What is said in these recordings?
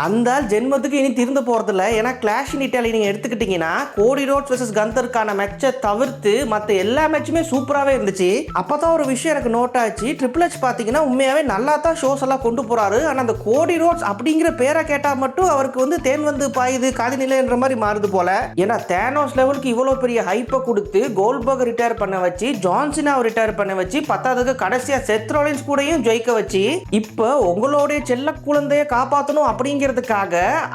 அந்த ஜென்மத்துக்கு இனி திருந்து போறதில்ல. ஏன்னா கிளாஷ் இன் இட்டாலி நீங்க எடுத்துக்கிட்டீங்கன்னா கோடி ரோட்ஸ் வெர்சஸ் கந்தருக்கான மேட்சை தவிர்த்து மற்ற எல்லா மேட்சுமே சூப்பராகவே இருந்துச்சு. அப்பதான் ஒரு விஷயம் எனக்கு நோட் ஆச்சு. ட்ரிபிள் எச் பார்த்தீங்கன்னா உண்மையாவே நல்லா தான் ஷோஸ் எல்லாம் கொண்டு போறாரு. ஆனால் அந்த கோடி ரோட்ஸ் அப்படிங்கிற பேரை கேட்டா மட்டும் அவருக்கு வந்து தேன் வந்து பாயுது காதி நிலைன்ற மாதிரி மாறுது போல. ஏன்னா தேனோஸ் லெவலுக்கு இவ்வளவு பெரிய ஹைப்பை கொடுத்து கோல்ட்பர்க் ரிட்டையர் பண்ண வச்சு, ஜான்சினாவை ரிட்டையர் பண்ண வச்சு, பத்தாவதுக்கு கடைசியா செத் ரோலின்ஸ் கூடயும் ஜெயிக்க வச்சு, இப்போ உங்களுடைய செல்ல குழந்தைய காப்பாற்றணும் அப்படிங்கிறதுக்காக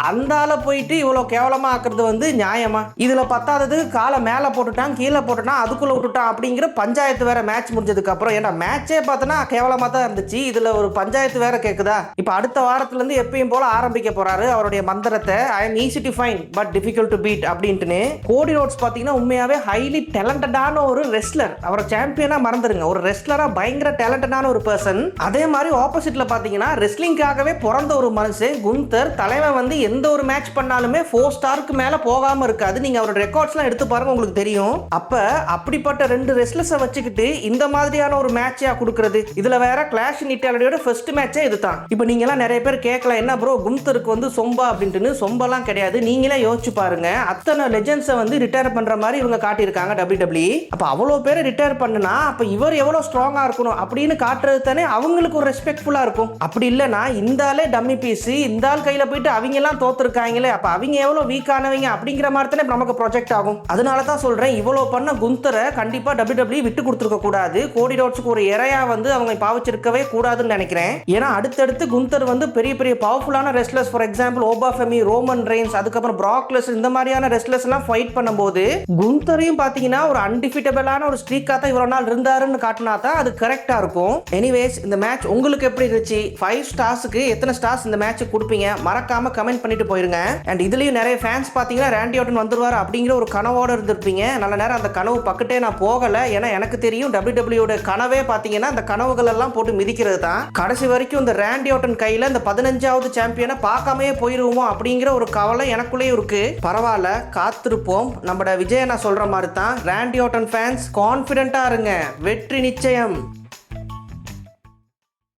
அந்த ஆளை போயிட்டு இவ்வளவு கேவலமா ஆக்குறது வந்து நியாயமா? இதுல பத்தாவதுக்கு காலை மேல போட்டுட்டான், கீழே போட்டுட்டான், அதுக்குள்ள விட்டுட்டான் அப்படிங்கிற பஞ்சாயத்து வேற மேட்ச் முடிஞ்சதுக்கு அப்புறம். ஏன்னா மேட்சே பார்த்தோன்னா கேவலமா தான் இருந்துச்சு. இதுல ஒரு பஞ்சாயத்து வேற கேக்குதா? இப்ப அடுத்த வாரத்துல இருந்து எப்பயும் போல ஆரம்பிக்க போறாரு அவருடைய மந்திரத்தை. I am easy to find but difficult to beat அப்படின்ட்டு. கோடி ரோட்ஸ் பாத்தீங்கன்னா உண்மையாவே ஹைலி டேலண்டடான ஒரு ரெஸ்லர். அவரை சாம்பியனா மறந்துருங்க, ஒரு ரெஸ்லரா பயங்கர டேலண்டடான ஒரு பர்சன். அதே மாதிரி ஆப்போசிட்ல பாத்தீங்கன்னா ரெஸ்லிங்காகவே பிறந்த ஒரு மனுஷன் குந்தர். தலைவன் வந்து எந்த ஒரு மேட்ச் பண்ணாலுமே 4 ஸ்டாருக்கு மேல போகாம இருக்காது. நீங்க அவரோட ரெக்கார்ட்ஸ்லாம் எடுத்து பாருங்க, உங்களுக்கு தெரியும். அப்ப அப்படிப்பட்ட 2 ரெஸ்லர்ஸை வச்சுக்கிட்டு இந்த மாதிரியான ஒரு மேட்சா கொடுக்கிறது. இதுல வேற கிளாஷ் இன் இட்டாலியோட ஃபர்ஸ்ட் மேட்சே இதுதான். இப்போ நீங்க எல்லாம் நிறைய பேர் கேட்கலாம், என்ன ப்ரோ குந்தருக்கு வந்து சொம்பா அப்படின்ட்டு. சொம்பெல்லாம் கிடையாது. நீங்களே யோசிச்சு பாருங்க, அத்தனை லெஜெண்ட்ஸை வந்து ரிட்டையர் பண்ற மாதிரி இவங்க காட்டியிருக்காங்க WWE. அப்ப அவ்வளோ பேரை ரிட்டையர் பண்ணுனா அப்ப இவர் எவ்வளவு ஸ்ட்ராங்கா இருக்கணும் அப்படின்னு காட்டுறது தானே அவங்களுக்கு ஒரு ரெஸ்பெக்ட்ஃபுல்லா இருக்கும். அப்படி இல்லைன்னா இந்த ஆளே டம்மி பீஸ், இந்த ஆள் கையில போயிட்டு அவங்க எல்லாம் தோத்துருக்காங்களே, அப்ப அவங்க எவ்வளவு வீக்கானவங்க அப்படிங்கிற மாதிரி தானே நமக்கு ப்ரொஜெக்ட் ஆகும். அதனால தான் சொல்றேன், இவ்வளவு பண்ண குந்தரை கண்டிப்பா WWE விட்டு கொடுத்துருக்க கூடாது. கோடி ரோட்ஸுக்கு ஒரு இறையா வந்து அவங்க பாவிச்சிருக்கவே கூடாதுன்னு நினைக்கிறேன். ஏன்னா அடுத்தடுத்து குந்தர் வந்து பெரிய பெரிய பவர்ஃபுல்லான wrestlers, for example Oba Femi, Roman Reigns, அதுக்கப்புறம் பிராக் லெஸ்னர், இந்த மாதிரியான ரெஸ்லர்ஸ் எல்லாம் ஃபைட் பண்ணும்போது குந்தரையும் பாத்தீங்கன்னா ஒரு அன்டிஃபிட்டபிளான ஒரு ஸ்ட்ரீக்கா தான் இவ்வளவு நாள் இருந்தாருன்னு காட்டினா தான் அது கரெக்டா இருக்கும். எனிவேஸ் இந்த மேட்ச் உங்களுக்கு எப்படி இருந்துச்சு? 5 ஸ்டார்ஸ்க்கு எத்தனை ஸ்டார்ஸ் இந்த மேட்ச் கொடுப்பீங்க? மறக்காம கமெண்ட் பண்ணிட்டு போயிருங்க. அண்ட் இதுலயும் நிறைய ஃபேன்ஸ் பாத்தீங்கன்னா ராண்டி ஆர்டன் வந்துருவாரு அப்படிங்கிற ஒரு கனவோட இருந்திருப்பீங்க. நல்ல நேரம் அந்த கனவு பக்கத்தே நான் போகல. ஏன்னா எனக்கு தெரியும் WWE கனவே பாத்தீங்கன்னா அந்த கனவுகள் எல்லாம் போட்டு மிதிக்கிறது தான். கடைசி வரைக்கும் இந்த ராண்டி ஆர்டன் கையில இந்த 15வது சாம்பியனை பார்க்காமே போயிருவோமோ அப்படிங்கிற ஒரு கவலை எனக்குள்ளேயே இருக்கு. பரவாயில்ல, காத்திருப்போம். நம்ம விஜய் நான் சொல்ற மாதிரி தான், ராண்டி ஆர்டன் ஃபேன்ஸ் கான்ஃபிடென்ட்டா இருங்க, வெற்றி நிச்சயம்.